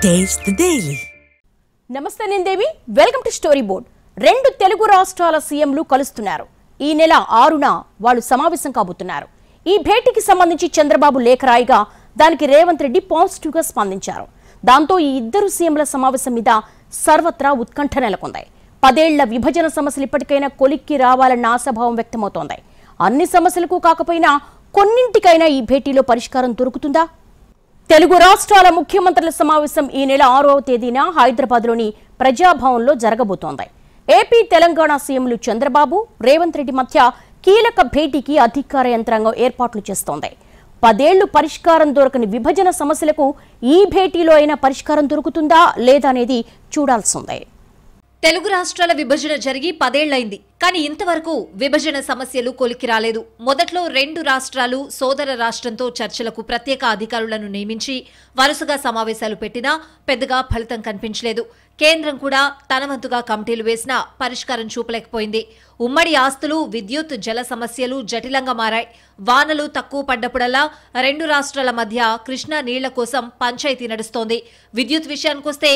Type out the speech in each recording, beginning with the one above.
Taste the Daily. నమస్తే నేను దేవి welcome to story board. రెండు తెలుగు రాష్ట్రాల సీఎంలు కలుస్తున్నారు. ఈ నెల 6న వాళ్ళు సమావేశం కాబోతున్నారు. ఈ భేటీకి సంబంధించి చంద్రబాబు లేఖ రాయగా దానికి రేవంత్ రెడ్డి పాజిటివ్ గా స్పందించారు. దాంతో ఈ ఇద్దరు సీఎంల సమావేశం మీద సర్వత్రా ఉత్కంఠ నెలకొంది. 10 ఏళ్ల విభజన సమస్యలు ఇప్పటికైనా కొలిక్కి రావాలన్న ఆశాభావం వ్యక్తమవుతోంది. అన్ని సమస్యలకు కాకపోయినా కొన్నింటికైనా ఈ భేటీలో పరిష్కారం దొరుకుతుందా? తెలుగు రాష్ట్రాల ముఖ్యమంత్రుల సమావేశం ఈ నెల 6వ తేదీన హైదరాబాద్లోని ప్రజాభవన్లో జరగబోతోంది. ఏపీ తెలంగాణ సీఎంలు చంద్రబాబు, రేవంత్ రెడ్డి మధ్య కీలక భేటీకి అధికార యంత్రాంగం ఏర్పాట్లు చేస్తోంది. 10 ఏళ్లు పరిష్కారం దొరకని విభజన సమస్యలకు ఈ భేటీలో అయినా పరిష్కారం దొరుకుతుందా లేదా అనేది చూడాల్సిందే. తెలుగు రాష్ట్రాల విభజన జరిగి 10 ఏళ్లైంది. కానీ ఇంతవరకు విభజన సమస్యలు కొలికి రాలేదు. మొదట్లో 2 రాష్ట్రాలు సోదర రాష్ట్రంతో చర్చలకు ప్రత్యేక అధికారులను నియమించి వరుసగా సమావేశాలు పెట్టినా పెద్దగా ఫలితం కనిపించలేదు. కేంద్రం కూడా తన వంతుగా కమిటీలు వేసినా పరిష్కారం చూపలేకపోయింది. ఉమ్మడి ఆస్తులు, విద్యుత్, జల సమస్యలు జటిలంగా మారాయి. వానలు తక్కువ పడ్డప్పుడల్లా 2 రాష్ట్రాల మధ్య కృష్ణా నీళ్ల కోసం పంచాయతీ నడుస్తోంది. విద్యుత్ విషయానికొస్తే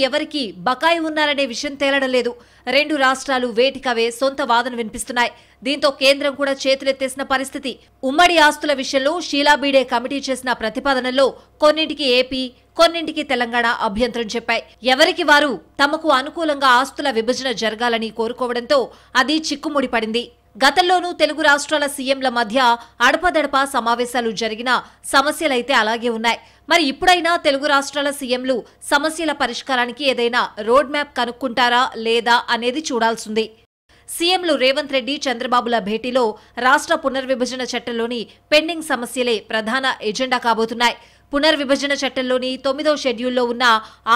ఎవరికి బకాయి ఉన్నారనే విషయం తేలడం లేదు. 2 రాష్ట్రాలు వేటికవే సొంత వాదన వినిపిస్తున్నాయి. దీంతో కేంద్రం కూడా చేతులెత్తేసిన పరిస్థితి. ఉమ్మడి ఆస్తుల విషయంలో షీలా బీడే కమిటీ చేసిన ప్రతిపాదనల్లో కొన్నింటికి ఏపీ, కొన్నింటికి తెలంగాణ అభ్యంతరం చెప్పాయి. ఎవరికి వారు తమకు అనుకూలంగా ఆస్తుల విభజన జరగాలని కోరుకోవడంతో అది చిక్కుముడి పడింది. గతంలోనూ తెలుగు రాష్ట్రాల సీఎంల మధ్య అడపదడపా సమావేశాలు జరిగిన సమస్యలైతే అలాగే ఉన్నాయి. మరి ఇప్పుడైనా తెలుగు రాష్ట్రాల సీఎంలు సమస్యల పరిష్కారానికి ఏదైనా రోడ్ మ్యాప్ కనుక్కుంటారా లేదా అనేది చూడాల్సింది. సీఎంలు రేవంత్ రెడ్డి, చంద్రబాబుల భేటీలో రాష్ట్ర పునర్విభజన చట్టంలోని పెండింగ్ సమస్యలే ప్రధాన ఎజెండా కాబోతున్నాయి. పునర్విభజన చట్టంలోని 9వ షెడ్యూల్లో ఉన్న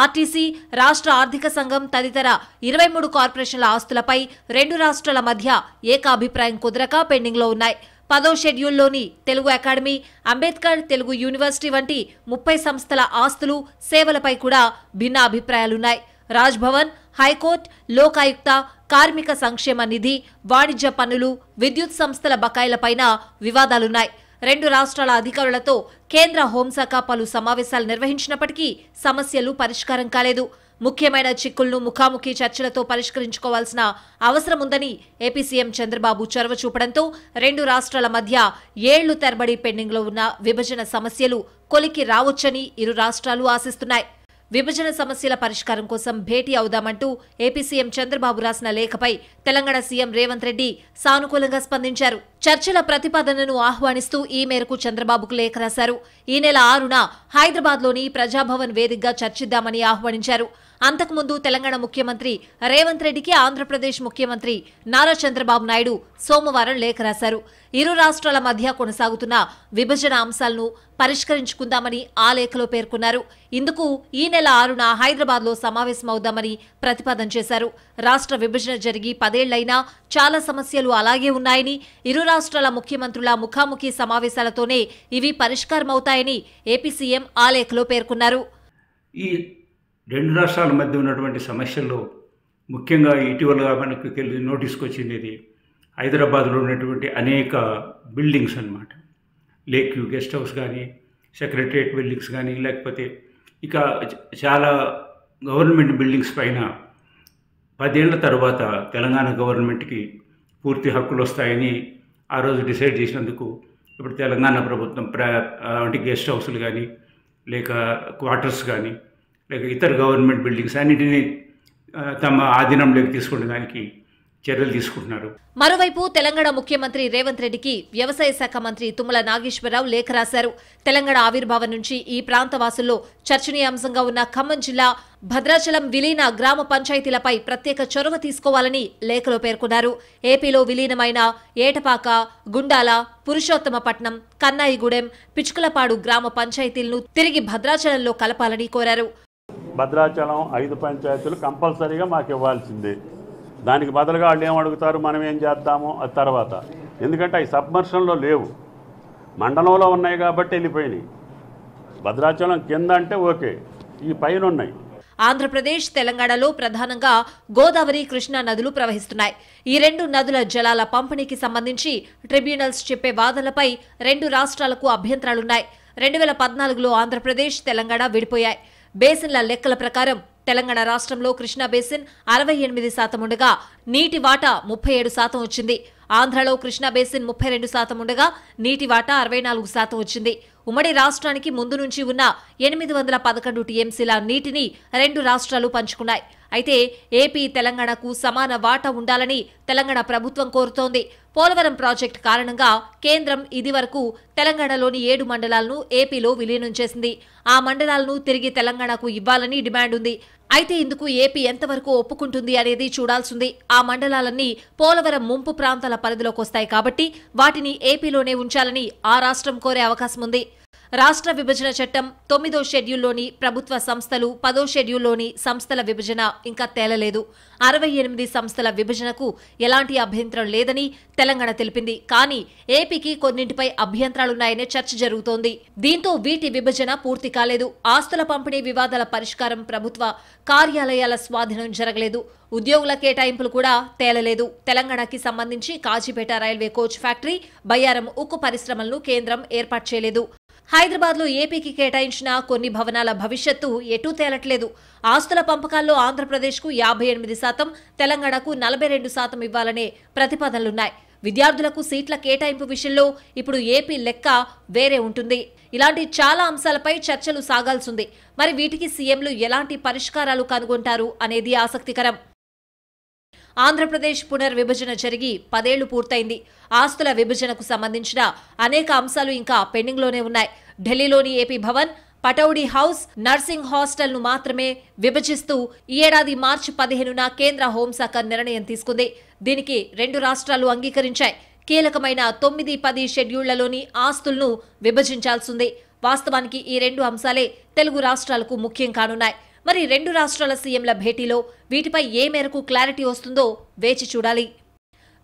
ఆర్టీసీ, రాష్ట్ర ఆర్థిక సంఘం తదితర 23 కార్పొరేషన్ల ఆస్తులపై 2 రాష్ట్రాల మధ్య ఏకాభిప్రాయం కుదరక పెండింగ్లో ఉన్నాయి. 10వ షెడ్యూల్లోని తెలుగు అకాడమీ, అంబేద్కర్ తెలుగు యూనివర్సిటీ వంటి 30 సంస్థల ఆస్తులు, సేవలపై కూడా భిన్న అభిప్రాయాలున్నాయి. రాజ్ భవన్, హైకోర్టు, లోకాయుక్త, కార్మిక సంక్షేమ నిధి, వాణిజ్య పన్నులు, విద్యుత్ సంస్థల బకాయిలపైన వివాదాలున్నాయి. 2 రాష్ట్రాల అధికారులతో కేంద్ర హోంశాఖ పలు సమావేశాలు నిర్వహించినప్పటికీ సమస్యలు పరిష్కారం కాలేదు. ముఖ్యమైన చిక్కులను ముఖాముఖి చర్చలతో పరిష్కరించుకోవాల్సిన అవసరం ఉందని ఏపీ సీఎం చంద్రబాబు చొరవ చూపడంతో 2 రాష్ట్రాల మధ్య ఏళ్లు తరబడి పెండింగ్లో ఉన్న విభజన సమస్యలు కొలికి రావచ్చని ఇరు రాష్ట్రాలు ఆశిస్తున్నాయి. విభజన సమస్యల పరిష్కారం కోసం భేటీ అవుదామంటూ ఏపీ సీఎం చంద్రబాబు రాసిన లేఖపై తెలంగాణ సీఎం రేవంత్ రెడ్డి సానుకూలంగా స్పందించారు. చర్చల ప్రతిపాదనను ఆహ్వానిస్తూ ఈ మేరకు చంద్రబాబుకు లేఖ రాశారు. ఈ నెల 6న హైదరాబాద్లోని ప్రజాభవన్ వేదికగా చర్చిద్దామని ఆహ్వానించారు. అంతకుముందు తెలంగాణ ముఖ్యమంత్రి రేవంత్ రెడ్డికి ఆంధ్రప్రదేశ్ ముఖ్యమంత్రి నారా చంద్రబాబు నాయుడు సోమవారం లేఖ రాశారు. ఇరు రాష్ట్రాల మధ్య కొనసాగుతున్న విభజన అంశాలను పరిష్కరించుకుందామని ఆ లేఖలో పేర్కొన్నారు. ఇందుకు ఈ నెల 6న హైదరాబాద్లో సమావేశమవుదామని ప్రతిపాదన చేశారు. రాష్ట్ర విభజన జరిగి 10 ఏళ్లైనా చాలా సమస్యలు అలాగే ఉన్నాయని, ఇరు రాష్ట్రాల ముఖ్యమంత్రుల ముఖాముఖి సమావేశాలతోనే ఇవి పరిష్కారమవుతాయని ఏపీ సీఎం ఆ లేఖలో పేర్కొన్నారు. ఈ 2 రాష్ట్రాల మధ్య ఉన్నటువంటి సమస్యల్లో ముఖ్యంగా ఇటీవల మనకు నోటీస్కి వచ్చింది ఇది హైదరాబాద్లో ఉన్నటువంటి అనేక బిల్డింగ్స్ అన్నమాట. లేక్ వ్యూ గెస్ట్ హౌస్ కానీ, సెక్రటరియట్ బిల్డింగ్స్ కానీ, లేకపోతే ఇక చాలా గవర్నమెంట్ బిల్డింగ్స్ పైన 10 ఏళ్ల తర్వాత తెలంగాణ గవర్నమెంట్కి పూర్తి హక్కులు వస్తాయని ఆ రోజు డిసైడ్ చేసినందుకు ఇప్పుడు తెలంగాణ ప్రభుత్వం అంటే గెస్ట్ హౌస్లు కానీ, లేక క్వార్టర్స్ కానీ, లేక ఇతర గవర్నమెంట్ బిల్డింగ్స్ అన్నింటినీ తమ ఆధీనంలోకి తీసుకునే దానికి చర్యలు తీసుకుంటున్నారు. మరోవైపు తెలంగాణ ముఖ్యమంత్రి రేవంత్ రెడ్డికి వ్యవసాయ శాఖ మంత్రి తుమ్మల నాగేశ్వరరావు లేఖ రాశారు. తెలంగాణ ఆవిర్భావం నుంచి ఈ ప్రాంత వాసుల్లో చర్చనీయాంశంగా ఉన్న ఖమ్మం జిల్లా భద్రాచలం విలీన గ్రామ పంచాయతీలపై ప్రత్యేక చొరవ తీసుకోవాలని లేఖలో పేర్కొన్నారు. ఏపీలో విలీనమైన ఏటపాక, గుండాల, పురుషోత్తమపట్నం, కన్నాయిగూడెం, పిచ్చుకలపాడు గ్రామ పంచాయతీలను తిరిగి భద్రాచలంలో కలపాలని కోరారు. భద్రాచలం 5 పంచాయతీలు కంపల్సరీగా మాకు ఇవ్వాల్సిందే. దానికి బదులుగా వాళ్ళు ఏమడుగుతారు, మనం ఏం చేద్దాము అది తర్వాత. ఎందుకంటే అవి సబ్మర్షన్లో లేవు, మండలంలో ఉన్నాయి కాబట్టి వెళ్ళిపోయినాయి. భద్రాచలం కింద అంటే ఓకే, ఈ పైన ఉన్నాయి. ఆంధ్రప్రదేశ్, తెలంగాణలో ప్రధానంగా గోదావరి, కృష్ణా నదులు ప్రవహిస్తున్నాయి. ఈ 2 నదుల జలాల పంపిణీకి సంబంధించి ట్రిబ్యునల్స్ చెప్పే వాదనలపై 2 రాష్ట్రాలకు అభ్యంతరాలున్నాయి. 2014లో ఆంధ్రప్రదేశ్, తెలంగాణ విడిపోయాయి. బేసిన్ల లెక్కల ప్రకారం తెలంగాణ రాష్ట్రంలో కృష్ణా బేసిన్ 68% ఉండగా నీటి వాటా 37% వచ్చింది. ఆంధ్రలో కృష్ణా బేసిన్ 32% ఉండగా నీటి వాటా 64% వచ్చింది. ఉమ్మడి రాష్ట్రానికి ముందు నుంచి ఉన్న 811 టీఎంసీల నీటిని రెండు రాష్ట్రాలు పంచుకున్నాయి. అయితే ఏపీ తెలంగాణకు సమాన వాటా ఉండాలని తెలంగాణ ప్రభుత్వం కోరుతోంది. పోలవరం ప్రాజెక్టు కారణంగా కేంద్రం ఇదివరకు తెలంగాణలోని 7 మండలాలను ఏపీలో విలీనం చేసింది. ఆ మండలాలను తిరిగి తెలంగాణకు ఇవ్వాలని డిమాండ్ ఉంది. అయితే ఇందుకు ఏపీ ఎంతవరకు ఒప్పుకుంటుంది అనేది చూడాల్సింది. ఆ మండలాలన్నీ పోలవరం ముంపు ప్రాంతాల పరిధిలోకి వస్తాయి కాబట్టి వాటిని ఏపీలోనే ఉంచాలని ఆ రాష్ట్రం కోరే అవకాశం ఉంది. రాష్ట్ర విభజన చట్టం 9వ షెడ్యూల్లోని ప్రభుత్వ సంస్థలు 10వ షెడ్యూల్లోని సంస్థల విభజన ఇంకా తేలలేదు. 68 సంస్థల విభజనకు ఎలాంటి అభ్యంతరం లేదని తెలంగాణ తెలిపింది. కానీ ఏపీకి కొన్నింటిపై అభ్యంతరాలున్నాయనే చర్చ జరుగుతోంది. దీంతో వీటి విభజన పూర్తి కాలేదు. ఆస్తుల పంపిణీ వివాదాల పరిష్కారం, ప్రభుత్వ కార్యాలయాల స్వాధీనం జరగలేదు. ఉద్యోగుల కేటాయింపులు కూడా తేలలేదు. తెలంగాణకి సంబంధించి Kazipet railway coach factory, Bayyaram ఉక్కు పరిశ్రమలను కేంద్రం ఏర్పాటు చేయలేదు. హైదరాబాద్లో ఏపీకి కేటాయించిన కొన్ని భవనాల భవిష్యత్తు ఎటూ తేలట్లేదు. ఆస్తుల పంపకాల్లో ఆంధ్రప్రదేశ్కు 58%, తెలంగాణకు 42% ఇవ్వాలనే ప్రతిపాదనలున్నాయి. విద్యార్థులకు సీట్ల కేటాయింపు విషయంలో ఇప్పుడు ఏపీ లెక్క వేరే ఉంటుంది. ఇలాంటి చాలా అంశాలపై చర్చలు సాగాల్సింది. మరి వీటికి సీఎంలు ఎలాంటి పరిష్కారాలు కనుగొంటారు అనేది ఆసక్తికరం. ఆంధ్రప్రదేశ్ పునర్విభజన జరిగి 10 ఏళ్లు పూర్తయింది. ఆస్తుల విభజనకు సంబంధించిన అనేక అంశాలు ఇంకా పెండింగ్లోనే ఉన్నాయి. ఢిల్లీలోని AP Bhavan, Pataudi house, nursing హాస్టల్ను మాత్రమే విభజిస్తూ ఈ ఏడాది మార్చి 15న కేంద్ర హోంశాఖ నిర్ణయం తీసుకుంది. దీనికి రెండు రాష్ట్రాలు అంగీకరించాయి. కీలకమైన 9, 10 షెడ్యూళ్లలోని ఆస్తులను విభజించాల్సింది. వాస్తవానికి ఈ రెండు అంశాలే తెలుగు రాష్ట్రాలకు ముఖ్యం కానున్నాయి. మరి రెండు రాష్ట్రాల సీఎంల భేటీలో వీటిపై ఏ మేరకు క్లారిటీ వస్తుందో వేచి చూడాలి.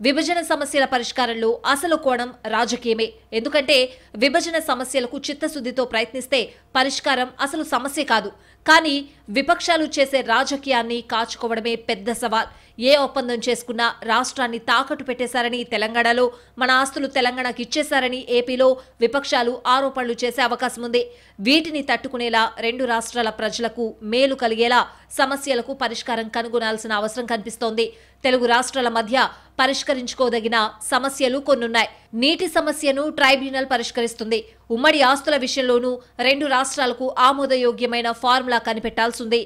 విభజన సమస్యల పరిష్కారంలో అసలు కోణం రాజకీయమే. ఎందుకంటే విభజన సమస్యలకు చిత్తశుద్ధితో ప్రయత్నిస్తే పరిష్కారం అసలు సమస్య కాదు. కానీ విపక్షాలు చేసే రాజకీయాన్ని కాచుకోవడమే పెద్ద సవాల్. ఏ ఒప్పందం చేసుకున్నా రాష్ట్రాన్ని తాకట్టు పెట్టేశారని తెలంగాణలో, మన ఆస్తులు తెలంగాణకి ఇచ్చేశారని ఏపీలో విపక్షాలు ఆరోపణలు చేసే అవకాశం ఉంది. వీటిని తట్టుకునేలా రెండు రాష్ట్రాల ప్రజలకు మేలు కలిగేలా సమస్యలకు పరిష్కారం కనుగొనాల్సిన అవసరం కనిపిస్తోంది. తెలుగు రాష్ట్రాల మధ్య పరిష్కరించుకోదగిన సమస్యలు కొన్నున్నాయి. నీటి సమస్యను ట్రైబ్యునల్ పరిష్కరిస్తుంది. ఉమ్మడి ఆస్తుల విషయంలోనూ రెండు రాష్ట్రాలకు ఆమోదయోగ్యమైన ఫార్ములా కనిపెట్టాల్సింది.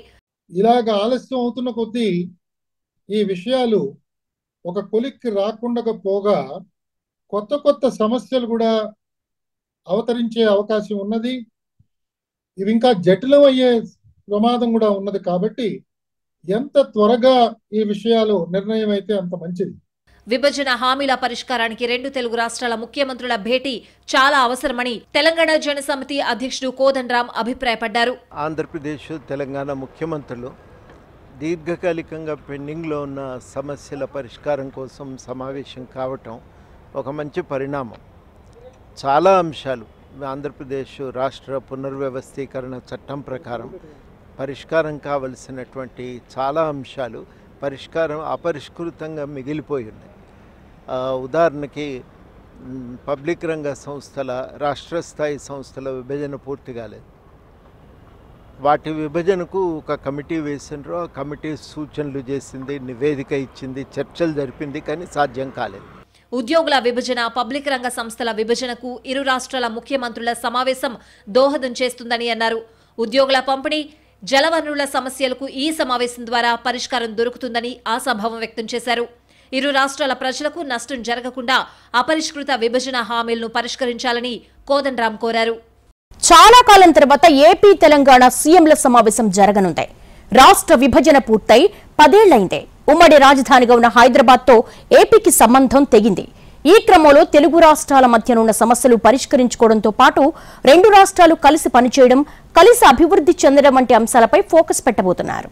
ఇలాగ ఆలస్యం అవుతున్న కొద్దీ ఈ విషయాలు ఒక కొలిక్కి రాకుండా పోగా కొత్త కొత్త సమస్యలు కూడా అవతరించే అవకాశం ఉన్నది. ఇవి ఇంకా జటిలం అయ్యే ప్రమాదం కూడా ఉన్నది. కాబట్టి ఎంత త్వరగా ఈ విషయాలు నిర్ణయం అయితే అంత మంచిది. విభజన హామీల పరిష్కారానికి రెండు తెలుగు రాష్ట్రాల ముఖ్యమంత్రుల భేటీ చాలా అవసరమని తెలంగాణ జనసమితి అధ్యక్షుడు కోదండరాం అభిప్రాయపడ్డారు. ఆంధ్రప్రదేశ్, తెలంగాణ ముఖ్యమంత్రులు దీర్ఘకాలికంగా పెండింగ్లో ఉన్న సమస్యల పరిష్కారం కోసం సమావేశం కావటం ఒక మంచి పరిణామం. చాలా అంశాలు ఆంధ్రప్రదేశ్ రాష్ట్ర పునర్వ్యవస్థీకరణ చట్టం ప్రకారం పరిష్కారం కావలసినటువంటి చాలా అంశాలు అపరిష్కృతంగా మిగిలిపోయి ఉన్నాయి. ఉదాహరణకి పబ్లిక్ రంగ సంస్థల, రాష్ట్ర స్థాయి సంస్థల విభజన పూర్తి కాలేదు. వాటి విభజనకు ఒక కమిటీ వేసినారు. ఆ కమిటీ సూచనలు చేసింది, నివేదిక ఇచ్చింది, చర్చలు జరిపింది, కానీ సాధ్యం కాలేదు. ఉద్యోగుల విభజన, పబ్లిక్ రంగ సంస్థల విభజనకు ఇరు రాష్ట్రాల ముఖ్యమంత్రుల సమావేశం దోహదం చేస్తుందని అన్నారు. ఉద్యోగుల పంపిణీ, జలవనరుల సమస్యలకు ఈ సమావేశం ద్వారా పరిష్కారం దొరుకుతుందని ఆశాభావం వ్యక్తం చేశారు. ఇరు రాష్ట్రాల ప్రజలకు నష్టం జరగకుండా అపరిష్కృత విభజన హామీలను పరిష్కరించాలని కోదండరాం కోరారు. చాలా కాలం తర్వాత ఏపీ తెలంగాణ సీఎంల సమావేశం జరగనుంది. రాష్ట్ర విభజన పూర్తయి 10 ఏళ్లైందే. ఉమ్మడి రాజధానిగా ఉన్న హైదరాబాద్ తో ఏపీకి సంబంధం తెగింది. ఈ క్రమంలో తెలుగు రాష్ట్రాల మధ్యనున్న సమస్యలు పరిష్కరించుకోవడంతో పాటు రెండు రాష్ట్రాలు కలిసి పనిచేయడం, కలిసి అభివృద్ధి చెందడం వంటి అంశాలపై ఫోకస్ పెట్టబోతున్నారు.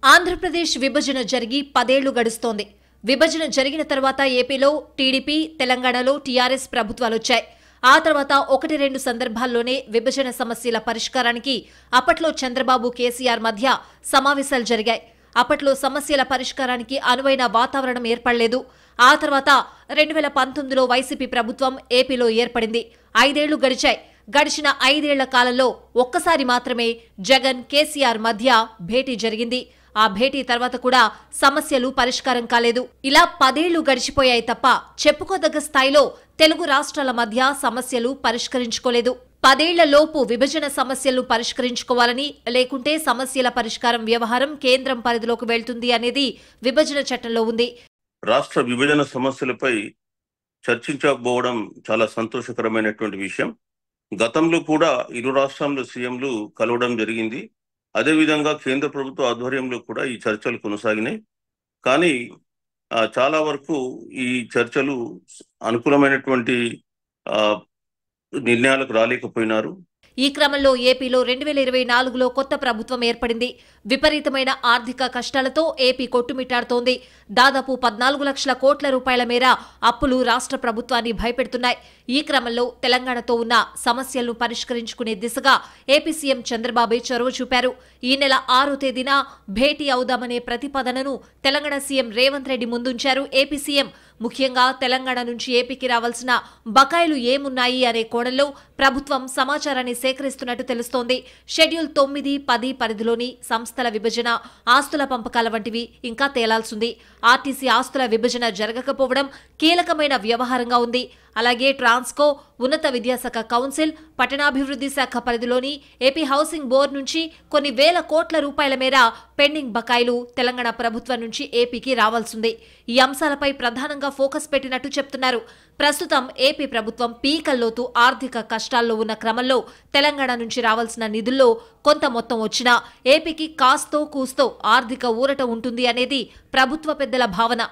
ఆంధ్రప్రదేశ్ విభజన జరిగి 10 ఏళ్లు గడుస్తోంది. విభజన జరిగిన తర్వాత ఏపీలో టీడీపీ, తెలంగాణలో టీఆర్ఎస్ ప్రభుత్వాలొచ్చాయి. ఆ తర్వాత 1-2 సందర్భాల్లోనే విభజన సమస్యల పరిష్కారానికి అప్పట్లో చంద్రబాబు, కేసీఆర్ మధ్య సమావేశాలు జరిగాయి. అప్పట్లో సమస్యల పరిష్కారానికి అనువైన వాతావరణం ఏర్పడలేదు. ఆ తర్వాత 2019లో వైసీపీ ప్రభుత్వం ఏపీలో ఏర్పడింది. 5 ఏళ్లు గడిచాయి. గడిచిన 5 ఏళ్ల కాలంలో ఒక్కసారి మాత్రమే జగన్ కేసీఆర్ మధ్య భేటీ జరిగింది. ఆ భేటీ తర్వాత కూడా సమస్యలు పరిష్కారం కాలేదు. ఇలా 10 ఏళ్లు గడిచిపోయాయి తప్ప చెప్పుకోదగ్గ స్థాయిలో తెలుగు రాష్ట్రాల మధ్య సమస్యలు పరిష్కరించుకోలేదు. 10 ఏళ్లలోపు విభజన సమస్యలను పరిష్కరించుకోవాలని, లేకుంటే సమస్యల పరిష్కారం వ్యవహారం కేంద్రం పరిధిలోకి వెళ్తుంది అనేది విభజన చట్టంలో ఉంది. రాష్ట్ర విభజన సమస్యలపై చర్చించకపోవడం చాలా సంతోషకరమైనటువంటి విషయం. గతంలో కూడా ఇరు రాష్ట్రాల సీఎంలు కలవడం జరిగింది. అదేవిధంగా కేంద్ర ప్రభుత్వ ఆధ్వర్యంలో కూడా ఈ చర్చలు కొనసాగినాయి. కానీ చాలా వరకు ఈ చర్చలు అనుకూలమైనటువంటి నిర్ణయాలకు రాలేకపోయినారు. ఈ క్రమంలో ఏపీలో 2024లో కొత్త ప్రభుత్వం ఏర్పడింది. విపరీతమైన ఆర్థిక కష్టాలతో ఏపీ కొట్టుమిట్టాడుతోంది. దాదాపు 14 లక్షల కోట్ల రూపాయల మేర అప్పులు రాష్ట్ర ప్రభుత్వాన్ని భయపెడుతున్నాయి. ఈ క్రమంలో తెలంగాణతో ఉన్న సమస్యలను పరిష్కరించుకునే దిశగా ఏపీ సీఎం చంద్రబాబు చొరవ చూపారు. ఈ నెల 6వ తేదీన భేటీ అవుదామనే ప్రతిపాదనను తెలంగాణ సీఎం రేవంత్ రెడ్డి ముందుంచారు. ఏపీ సీఎం ముఖ్యంగా తెలంగాణ నుంచి ఏపీకి రావాల్సిన బకాయిలు ఏమున్నాయి అనే కోణంలో ప్రభుత్వం సమాచారాన్ని సేకరిస్తున్నట్టు తెలుస్తోంది. షెడ్యూల్ 9, 10 పరిధిలోని సంస్థల విభజన, ఆస్తుల పంపకాల వంటివి ఇంకా తేలాల్సింది. ఆర్టీసీ ఆస్తుల విభజన జరగకపోవడం కీలకమైన వ్యవహారంగా ఉంది. అలాగే ట్రాన్స్కో, ఉన్నత విద్యాశాఖ కౌన్సిల్, పట్టణాభివృద్ధి శాఖ పరిధిలోని ఏపీ హౌసింగ్ బోర్డు నుంచి కొన్ని వేల కోట్ల రూపాయల మేర పెండింగ్ బకాయిలు తెలంగాణ ప్రభుత్వం నుంచి ఏపీకి రావాల్సింది. ఈ అంశాలపై ప్రధానంగా ఫోకస్ పెట్టినట్టు చెప్తున్నారు. ప్రస్తుతం ఏపీ ప్రభుత్వం పీకల్లోతు ఆర్థిక కష్టాల్లో ఉన్న క్రమంలో తెలంగాణ నుంచి రావాల్సిన నిధుల్లో కొంత మొత్తం వచ్చినా ఏపీకి కాస్తో కూస్తో ఆర్థిక ఊరట ఉంటుంది అనేది ప్రభుత్వ పెద్దల భావన.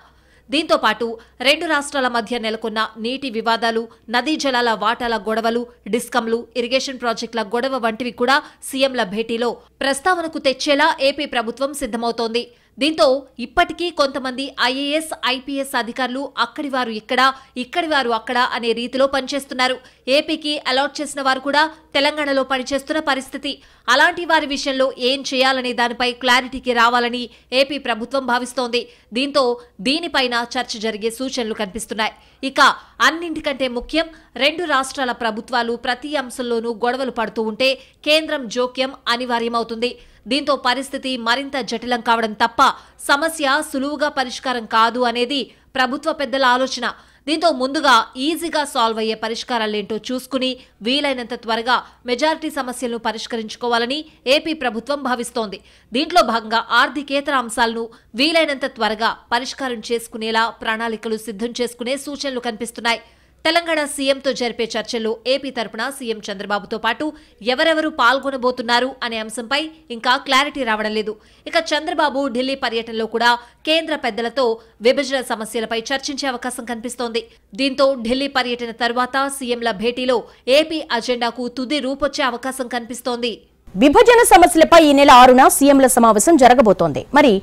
దీంతో పాటు 2 రాష్ట్రాల మధ్య నెలకొన్న నీటి వివాదాలు, నదీ జలాల వాటాల గొడవలు, డిస్కంలు, ఇరిగేషన్ ప్రాజెక్టుల గొడవ వంటివి కూడా సీఎంల భేటీలో ప్రస్తావనకు తెచ్చేలా ఏపీ ప్రభుత్వం సిద్ధమవుతోంది. దీంతో ఇప్పటికీ కొంతమంది ఐఏఎస్, ఐపీఎస్ అధికారులు అక్కడివారు ఇక్కడ, ఇక్కడివారు అక్కడ అనే రీతిలో పనిచేస్తున్నారు. ఏపీకి అలాట్ చేసిన వారు కూడా తెలంగాణలో పనిచేస్తున్న పరిస్థితి. అలాంటి వారి విషయంలో ఏం చేయాలనే దానిపై క్లారిటీకి రావాలని ఏపీ ప్రభుత్వం భావిస్తోంది. దీంతో దీనిపైన చర్చ జరిగే సూచనలు కనిపిస్తున్నాయి. ఇక అన్నింటికంటే ముఖ్యం, 2 రాష్ట్రాల ప్రభుత్వాలు ప్రతి అంశంలోనూ గొడవలు పడుతూ ఉంటే కేంద్రం జోక్యం అనివార్యమవుతుంది. దీంతో పరిస్థితి మరింత జటిలం కావడం తప్ప సమస్య సులువుగా పరిష్కారం కాదు అనేది ప్రభుత్వ పెద్దల ఆలోచన. దీంతో ముందుగా ఈజీగా సాల్వ్ అయ్యే పరిష్కారాలేంటో చూసుకుని వీలైనంత త్వరగా మెజారిటీ సమస్యలను పరిష్కరించుకోవాలని ఏపీ ప్రభుత్వం భావిస్తోంది. దీంట్లో భాగంగా ఆర్థికేతర అంశాలను వీలైనంత త్వరగా పరిష్కారం చేసుకునేలా ప్రణాళికలు సిద్ధం చేసుకునే సూచనలు కనిపిస్తున్నాయి. తెలంగాణ సీఎంతో జరిపే చర్చల్లో ఏపీ తరపున సీఎం చంద్రబాబుతో పాటు ఎవరెవరు పాల్గొనబోతున్నారు అనే అంశంపై ఇంకా క్లారిటీ రావడం లేదు. ఇక చంద్రబాబు ఢిల్లీ పర్యటనలో కూడా కేంద్ర పెద్దలతో విభజన సమస్యలపై చర్చించే అవకాశం కనిపిస్తోంది. దీంతో ఢిల్లీ పర్యటన తర్వాత సీఎంల భేటీలో ఏపీ అజెండాకు తుది రూపొచ్చే అవకాశం కనిపిస్తోంది. విభజన సమస్యలపై ఈ నెల 6న సీఎంల సమావేశం జరగబోతోంది. మరి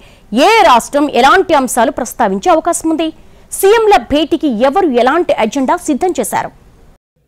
ఏ రాష్ట్రం ఎలాంటి అంశాలు ప్రస్తావించే అవకాశం ఉంది? సీఎంల భేటీకి ఎవరు ఎలాంటి అజెండా సిద్ధం చేశారు?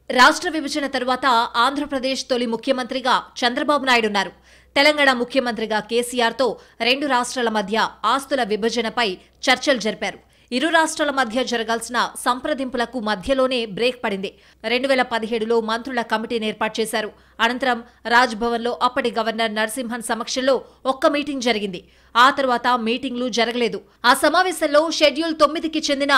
రాష్ట్ర విభజన తరువాత ఆంధ్రప్రదేశ్ తొలి ముఖ్యమంత్రిగా చంద్రబాబు నాయుడు ఉన్నారు. తెలంగాణ ముఖ్యమంత్రిగా కేసీఆర్తో 2 రాష్ట్రాల మధ్య ఆస్తుల విభజనపై చర్చలు జరిపారు. ఇరు రాష్ట్రాల మధ్య జరగాల్సిన సంప్రదింపులకు మధ్యలోనే బ్రేక్ పడింది. 2017లో మంత్రుల కమిటీని ఏర్పాటు చేశారు. అనంతరం రాజ్భవన్లో అప్పటి గవర్నర్ నరసింహన్ సమక్షంలో ఒక్క మీటింగ్ జరిగింది. ఆ తర్వాత మీటింగ్లు జరగలేదు. ఆ సమావేశంలో షెడ్యూల్ 9కి చెందిన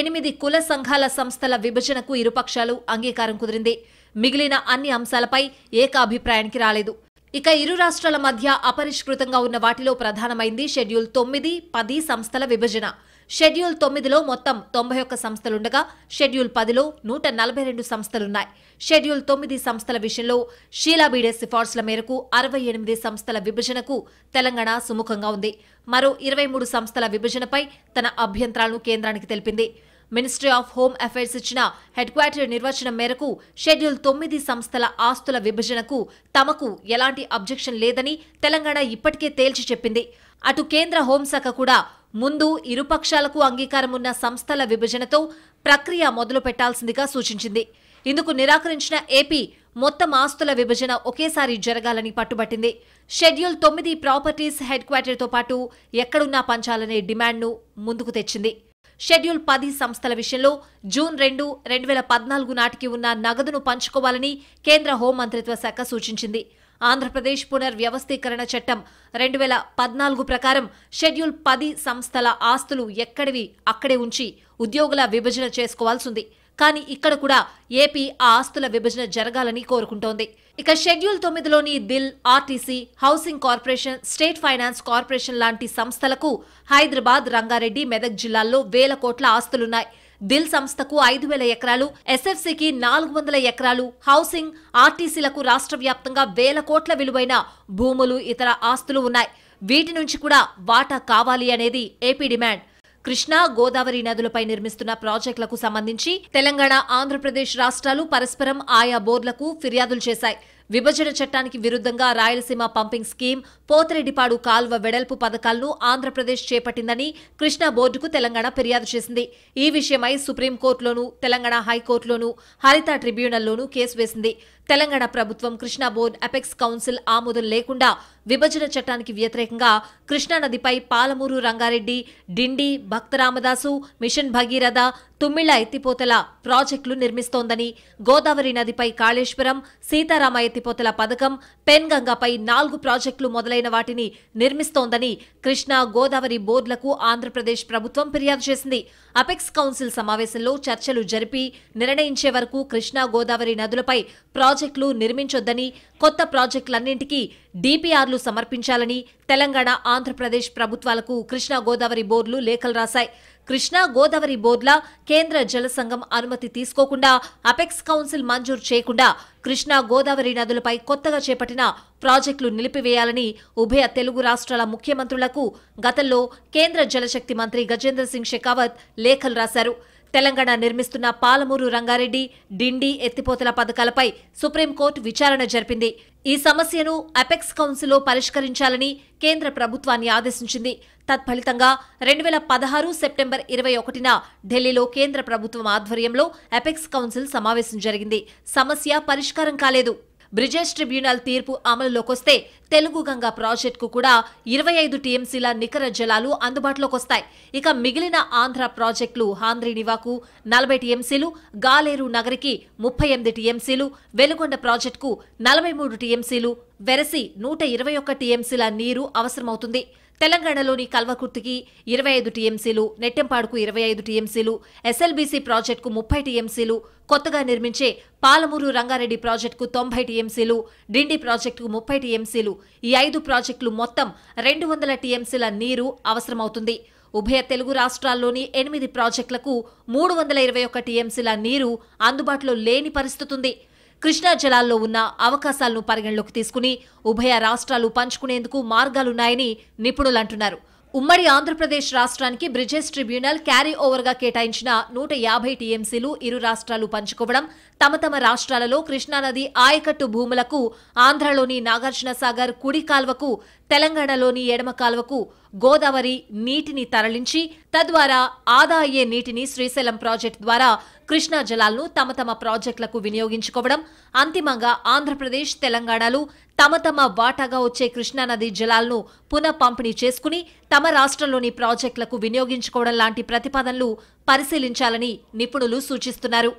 8 కుల సంఘాల సంస్థల విభజనకు ఇరుపక్షాలు అంగీకారం కుదిరింది. మిగిలిన అన్ని అంశాలపై ఏకాభిప్రాయానికి రాలేదు. ఇక ఇరు రాష్ట్రాల మధ్య అపరిష్కృతంగా ఉన్న వాటిలో ప్రధానమైంది షెడ్యూల్ 9, 10 సంస్థల విభజన. షెడ్యూల్ 9లో మొత్తం 91 సంస్థలుండగా షెడ్యూల్ 10లో 142 సంస్థలున్నాయి. షెడ్యూల్ 9 సంస్థల విషయంలో షీలా బీడే సిఫార్సుల మేరకు 68 సంస్థల విభజనకు తెలంగాణ సుముఖంగా ఉంది. మరో 23 సంస్థల విభజనపై తన అభ్యంతరాలను కేంద్రానికి తెలిపింది. మినిస్ట్రీ ఆఫ్ హోమ్ అఫైర్స్ ఇచ్చిన హెడ్ క్వార్టర్ నిర్వచనం మేరకు షెడ్యూల్ 9 సంస్థల ఆస్తుల విభజనకు తమకు ఎలాంటి అబ్జెక్షన్ లేదని తెలంగాణ ఇప్పటికే తేల్చి చెప్పింది. అటు కేంద్ర హోంశాఖ కూడా ముందు ఇరుపక్షాలకు అంగీకారం ఉన్న సంస్థల విభజనతో ప్రక్రియ మొదలు పెట్టాల్సిందిగా సూచించింది. ఇందుకు నిరాకరించిన ఏపీ మొత్తం ఆస్తుల విభజన ఒకేసారి జరగాలని పట్టుబట్టింది. షెడ్యూల్ 9 ప్రాపర్టీస్ హెడ్ క్వార్టర్తో పాటు ఎక్కడున్నా పంచాలనే డిమాండ్ను ముందుకు తెచ్చింది. షెడ్యూల్ 10 సంస్థల విషయంలో జూన్ 2, 2014 నాటికి ఉన్న నగదును పంచుకోవాలని కేంద్ర హోంమంత్రిత్వ శాఖ సూచించింది. ఆంధ్రప్రదేశ్ పునర్వ్యవస్థీకరణ చట్టం 2014 ప్రకారం షెడ్యూల్ 10 సంస్థల ఆస్తులు ఎక్కడివి అక్కడే ఉంచి ఉద్యోగుల విభజన చేసుకోవాల్సింది. కానీ ఇక్కడ కూడా ఏపీ ఆ ఆస్తుల విభజన జరగాలని కోరుకుంటోంది. ఇక షెడ్యూల్ 9లోని దిల్, RTC, housing corporation, state finance corporation లాంటి సంస్థలకు హైదరాబాద్, రంగారెడ్డి, మెదక్ జిల్లాల్లో వేల కోట్ల ఆస్తులున్నాయి. దిల్ సంస్థకు 5,000 ఎకరాలు, ఎస్ఎఫ్సీకి 400 ఎకరాలు, హౌసింగ్, ఆర్టీసీలకు రాష్ట్ర వ్యాప్తంగా వేల కోట్ల విలువైన భూములు, ఇతర ఆస్తులు ఉన్నాయి. వీటి నుంచి కూడా వాటా కావాలి అనేది ఏపీ డిమాండ్. కృష్ణా, గోదావరి నదులపై నిర్మిస్తున్న ప్రాజెక్టులకు సంబంధించి తెలంగాణ, ఆంధ్రప్రదేశ్ రాష్ట్రాలు పరస్పరం ఆయా బోర్డులకు ఫిర్యాదులు చేశాయి. విభజన చట్టానికి విరుద్ధంగా రాయలసీమ పంపింగ్ స్కీమ్, పోతిరెడ్డిపాడు కాల్వ వెడల్పు పథకాలను ఆంధ్రప్రదేశ్ చేపట్టిందని కృష్ణా బోర్డుకు తెలంగాణ ఫిర్యాదు చేసింది. ఈ విషయమై సుప్రీంకోర్టులోనూ, తెలంగాణ హైకోర్టులోనూ, హరిత ట్రిబ్యునల్లోనూ కేసు వేసింది. తెలంగాణ ప్రభుత్వం కృష్ణా బోర్డు అపెక్స్ కౌన్సిల్ ఆమోదం లేకుండా విభజన చట్టానికి వ్యతిరేకంగా కృష్ణానదిపై పాలమూరు, రంగారెడ్డి, డిండి, భక్తరామదాసు, మిషన్ భగీరథ, తుమ్మిళ్ల ఎత్తిపోతల ప్రాజెక్టులు నిర్మిస్తోందని, గోదావరి నదిపై కాళేశ్వరం, సీతారామ ఎత్తిపోతల పథకం, పెన్గంగపై 4 ప్రాజెక్టులు మొదలైన వాటిని నిర్మిస్తోందని కృష్ణా, గోదావరి బోర్డులకు ఆంధ్రప్రదేశ్ ప్రభుత్వం ఫిర్యాదు చేసింది. అపెక్స్ కౌన్సిల్ సమావేశంలో చర్చలు జరిపి నిర్ణయించే వరకు కృష్ణా, గోదావరి నదులపై ప్రాజెక్టులు నిర్మించొద్దని, కొత్త ప్రాజెక్టులన్నింటికీ డీపీఆర్లు సమర్పించాలని తెలంగాణ, ఆంధ్రప్రదేశ్ ప్రభుత్వాలకు కృష్ణా, గోదావరి బోర్డులు లేఖలు రాశాయి. కృష్ణా, గోదావరి బోర్డుల కేంద్ర జల సంఘం అనుమతి తీసుకోకుండా, అపెక్స్ కౌన్సిల్ మంజూరు చేయకుండా కృష్ణా, గోదావరి నదులపై కొత్తగా చేపట్టిన ప్రాజెక్టులు నిలిపివేయాలని ఉభయ తెలుగు రాష్ట్రాల ముఖ్యమంత్రులకు గతంలో కేంద్ర జలశక్తి మంత్రి గజేంద్ర సింగ్ షెకావత్ లేఖలు రాశారు. తెలంగాణ నిర్మిస్తున్న పాలమూరు, రంగారెడ్డి, డిండి ఎత్తిపోతల పథకాలపై సుప్రీంకోర్టు విచారణ జరిపింది. ఈ సమస్యను అపెక్స్ కౌన్సిల్లో పరిష్కరించాలని కేంద్ర ప్రభుత్వాన్ని ఆదేశించింది. తత్ఫలితంగా 2016 సెప్టెంబర్ 21న ఢిల్లీలో కేంద్ర ప్రభుత్వం ఆధ్వర్యంలో అపెక్స్ కౌన్సిల్ సమావేశం జరిగింది. సమస్య పరిష్కారం కాలేదు. బ్రిజేష్ ట్రిబ్యునల్ తీర్పు అమలులోకొస్తే తెలుగు గంగా ప్రాజెక్టుకు కూడా 25 టీఎంసీల నికర జలాలు అందుబాటులోకొస్తాయి. ఇక మిగిలిన ఆంధ్ర ప్రాజెక్టులు హాంద్రీనివాకు 40 టీఎంసీలు, గాలేరు నగరికి 38 టీఎంసీలు, వెలుగొండ ప్రాజెక్టుకు 43 టీఎంసీలు, వెరసి 121 టీఎంసీల నీరు అవసరమవుతుంది. తెలంగాణలోని కల్వకుర్తికి 25 టీఎంసీలు, నెట్టెంపాడుకు 25 టీఎంసీలు, ఎస్ఎల్బీసీ ప్రాజెక్టుకు 30 టీఎంసీలు, కొత్తగా నిర్మించే పాలమూరు, రంగారెడ్డి ప్రాజెక్టుకు 90 టీఎంసీలు, డిండి ప్రాజెక్టుకు 30 టీఎంసీలు, ఈ 5 ప్రాజెక్టులు మొత్తం 200 టీఎంసీల నీరు అవసరమవుతుంది. ఉభయ తెలుగు రాష్ట్రాల్లోని 8 ప్రాజెక్టులకు 321 టీఎంసీల నీరు అందుబాటులో లేని పరిస్థితుంది. కృష్ణా జలాల్లో ఉన్న అవకాశాలను పరిగణలోకి తీసుకుని ఉభయ రాష్ట్రాలు పంచుకునేందుకు మార్గాలున్నాయని నిపుణులంటున్నారు. ఉమ్మడి ఆంధ్రప్రదేశ్ రాష్ట్రానికి బ్రిజేష్ ట్రిబ్యునల్ క్యారీ ఓవర్గా కేటాయించిన 150 టీఎంసీలు ఇరు రాష్ట్రాలు పంచుకోవడం, తమ తమ రాష్ట్రాలలో కృష్ణానది ఆయకట్టు భూములకు ఆంధ్రలోని నాగార్జున సాగర్ కుడి కాల్వకు, తెలంగాణలోని ఎడమ కాల్వకు గోదావరి నీటిని తరలించి తద్వారా ఆదా అయ్యే నీటిని శ్రీశైలం ప్రాజెక్టు ద్వారా కృష్ణా జలాలను తమ తమ ప్రాజెక్టులకు వినియోగించుకోవడం, అంతిమంగా ఆంధ్రప్రదేశ్, తెలంగాణలు తమ తమ వాటాగా వచ్చే కృష్ణానది జలాలను పునః పంపిణీ చేసుకుని తమ రాష్ట్రంలోని ప్రాజెక్టులకు వినియోగించుకోవడం లాంటి ప్రతిపాదనలు పరిశీలించాలని నిపుణులు సూచిస్తున్నారు.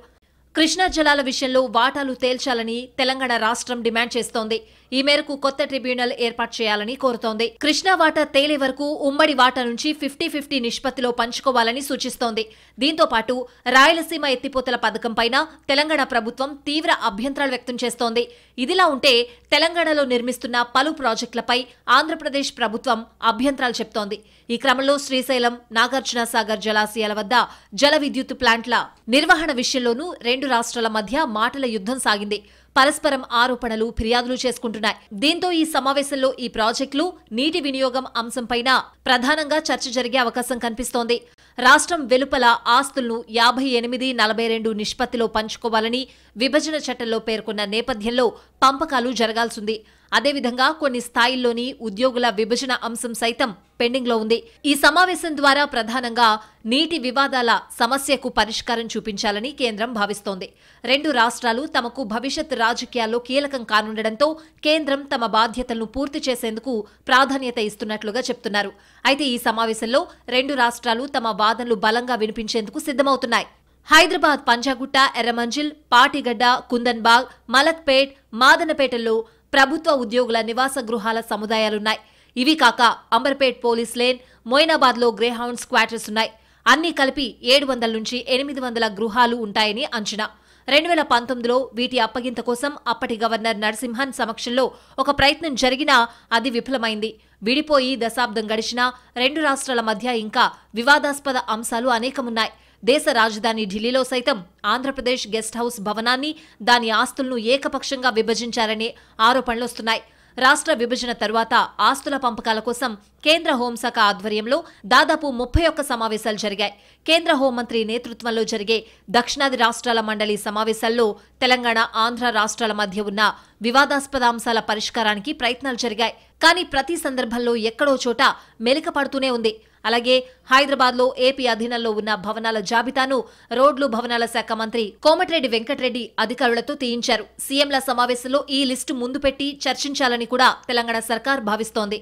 కృష్ణా జలాల విషయంలో వాటాలు తేల్చాలని తెలంగాణ రాష్ట్రం డిమాండ్ చేస్తోంది. ఈ మేరకు కొత్త ట్రిబ్యునల్ ఏర్పాటు చేయాలని కోరుతోంది. కృష్ణా వాటా తేలే వరకు ఉమ్మడి వాటా నుంచి 50-50 నిష్పత్తిలో పంచుకోవాలని సూచిస్తోంది. దీంతో పాటు రాయలసీమ ఎత్తిపోతల పథకంపైన తెలంగాణ ప్రభుత్వం తీవ్ర అభ్యంతరాలు వ్యక్తం చేస్తోంది. ఇదిలా ఉంటే తెలంగాణలో నిర్మిస్తున్న పలు ప్రాజెక్టులపై ఆంధ్రప్రదేశ్ ప్రభుత్వం అభ్యంతరాలు చెప్తోంది. ఈ క్రమంలో శ్రీశైలం, నాగార్జున సాగర్ జలాశయాల వద్ద జల విద్యుత్ ప్లాంట్ల నిర్వహణ విషయంలోనూ రెండు రాష్ట్రాల మధ్య మాటల యుద్ధం సాగింది. పరస్పరం ఆరోపణలు, ఫిర్యాదులు చేసుకుంటున్నాయి. దీంతో ఈ సమావేశంలో ఈ ప్రాజెక్టులు, నీటి వినియోగం అంశంపైన ప్రధానంగా చర్చ జరిగే అవకాశం కనిపిస్తోంది. రాష్ట్రం వెలుపల ఆస్తులను 58-42 నిష్పత్తిలో పంచుకోవాలని విభజన చట్టంలో పేర్కొన్న నేపథ్యంలో పంపకాలు జరగాల్సింది. అదేవిధంగా కొన్ని స్థాయిల్లోని ఉద్యోగుల విభజన అంశం సైతం పెండింగ్లో ఉంది. ఈ సమావేశం ద్వారా ప్రధానంగా నీటి వివాదాల సమస్యకు పరిష్కారం చూపించాలని కేంద్రం భావిస్తోంది. రెండు రాష్ట్రాలు తమకు భవిష్యత్ రాజకీయాల్లో కీలకం కానుండడంతో కేంద్రం తమ బాధ్యతలను పూర్తి చేసేందుకు ప్రాధాన్యత ఇస్తున్నట్లుగా చెప్తున్నారు. అయితే ఈ సమావేశంలో రెండు రాష్ట్రాలు తమ వాదనలు బలంగా వినిపించేందుకు సిద్ధమవుతున్నాయి. హైదరాబాద్ పంజాగుట్ట, ఎర్రమంజిల్, పాటిగడ్డ, కుందన్బాగ్, మలక్పేట్, మాదనపేటల్లో ప్రభుత్వ ఉద్యోగుల నివాస గృహాల సముదాయాలున్నాయి. ఇవి కాక అంబర్పేట్ పోలీస్ లేన్, మొయినాబాద్లో గ్రేహౌండ్స్ క్వార్టర్స్ ఉన్నాయి. అన్నీ కలిపి 700 నుంచి 800 గృహాలు ఉంటాయని అంచనా. 2019లో వీటి అప్పగింత కోసం అప్పటి గవర్నర్ నరసింహన్ సమక్షంలో ఒక ప్రయత్నం జరిగినా అది విఫలమైంది. విడిపోయి దశాబ్దం గడిచినా రెండు రాష్ట్రాల మధ్య ఇంకా వివాదాస్పద అంశాలు అనేకమున్నాయి. దేశ రాజధాని ఢిల్లీలో సైతం ఆంధ్రప్రదేశ్ గెస్ట్ హౌస్ భవనాన్ని, దాని ఆస్తులను ఏకపక్షంగా విభజించారనే ఆరోపణలొస్తున్నాయి. రాష్ట్ర విభజన తరువాత ఆస్తుల పంపకాల కోసం కేంద్ర హోంశాఖ ఆధ్వర్యంలో దాదాపు 31 సమావేశాలు జరిగాయి. కేంద్ర హోంమంత్రి నేతృత్వంలో జరిగే దక్షిణాది రాష్ట్రాల మండలి సమావేశాల్లో తెలంగాణ, ఆంధ్ర రాష్ట్రాల మధ్య ఉన్న వివాదాస్పద అంశాల పరిష్కారానికి ప్రయత్నాలు జరిగాయి. కానీ ప్రతి సందర్భంలో ఎక్కడో చోట మెలిక పడుతూనే ఉంది. అలాగే హైదరాబాద్లో ఏపీ అధీనంలో ఉన్న భవనాల జాబితాను రోడ్లు, భవనాల శాఖ మంత్రి కోమటిరెడ్డి వెంకటరెడ్డి అధికారులతో తీయించారు. సీఎంల సమావేశంలో ఈ లిస్టు ముందు పెట్టి చర్చించాలని కూడా తెలంగాణ సర్కార్ భావిస్తోంది.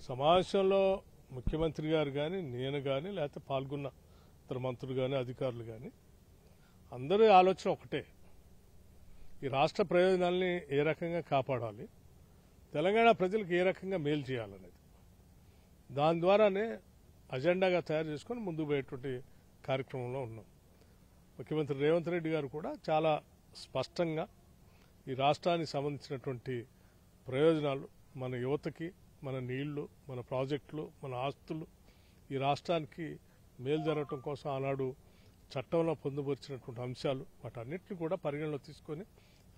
సమావేశంలో ముఖ్యమంత్రి గారు కానీ, నేను కానీ, లేకపోతే పాల్గొన్న ఇతర మంత్రులు కానీ, అధికారులు కానీ అందరి ఆలోచన ఒకటే, ఈ రాష్ట్ర ప్రయోజనాల్ని ఏ రకంగా కాపాడాలి, తెలంగాణ ప్రజలకు ఏ రకంగా మేలు చేయాలనేది. దాని ద్వారానే అజెండాగా తయారు చేసుకుని ముందుకు పోయేటువంటి కార్యక్రమంలో ఉన్నాం. ముఖ్యమంత్రి రేవంత్ రెడ్డి గారు కూడా చాలా స్పష్టంగా ఈ రాష్ట్రానికి సంబంధించినటువంటి ప్రయోజనాలు, మన యువతకి, మన నీళ్లు, మన ప్రాజెక్టులు, మన ఆస్తులు, ఈ రాష్ట్రానికి మేలు జరగటం కోసం ఆనాడు చట్టంలో పొందుపరిచినటువంటి అంశాలు, వాటన్నిటిని కూడా పరిగణలో తీసుకొని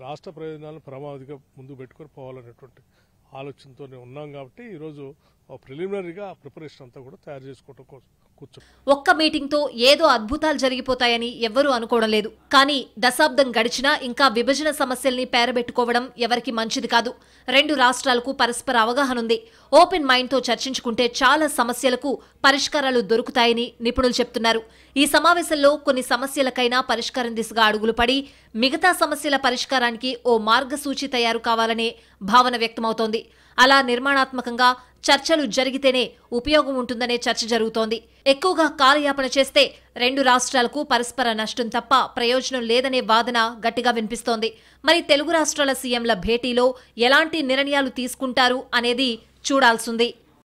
రాష్ట్ర ప్రయోజనాలను ప్రమాదిగా ముందుకు పెట్టుకొని పోవాలనేటువంటి ఆలోచనతోనే ఉన్నాం. కాబట్టి ఈరోజు ప్రిలిమినరీగా ప్రిపరేషన్ అంతా కూడా తయారు చేసుకోవడం కోసం కూర్చొని ఒక్క మీటింగ్తో ఏదో అద్భుతాలు జరిగిపోతాయని ఎవ్వరూ అనుకోవడం లేదు. కానీ దశాబ్దం గడిచినా ఇంకా విభజన సమస్యల్ని పేరబెట్టుకోవడం ఎవరికి మంచిది కాదు. రెండు రాష్ట్రాలకు పరస్పర అవగాహన ఉంది. ఓపెన్ మైండ్తో చర్చించుకుంటే చాలా సమస్యలకు పరిష్కారాలు దొరుకుతాయని నిపుణులు చెప్తున్నారు. ఈ సమావేశంలో కొన్ని సమస్యలకైనా పరిష్కారం దిశగా అడుగులు పడి మిగతా సమస్యల పరిష్కారానికి ఓ మార్గసూచి తయారు కావాలనే భావన వ్యక్తమవుతోంది. అలా నిర్మాణాత్మకంగా చర్చలు జరిగితేనే ఉపయోగం ఉంటుందనే చర్చ జరుగుతోంది. ఎక్కువగా కాలయాపన చేస్తే రెండు రాష్ట్రాలకు పరస్పర నష్టం తప్ప ప్రయోజనం లేదనే వాదన గట్టిగా వినిపిస్తోంది. మరి తెలుగు రాష్ట్రాల సీఎంల భేటీలో ఎలాంటి నిర్ణయాలు తీసుకుంటారు అనేది చూడాల్సింది.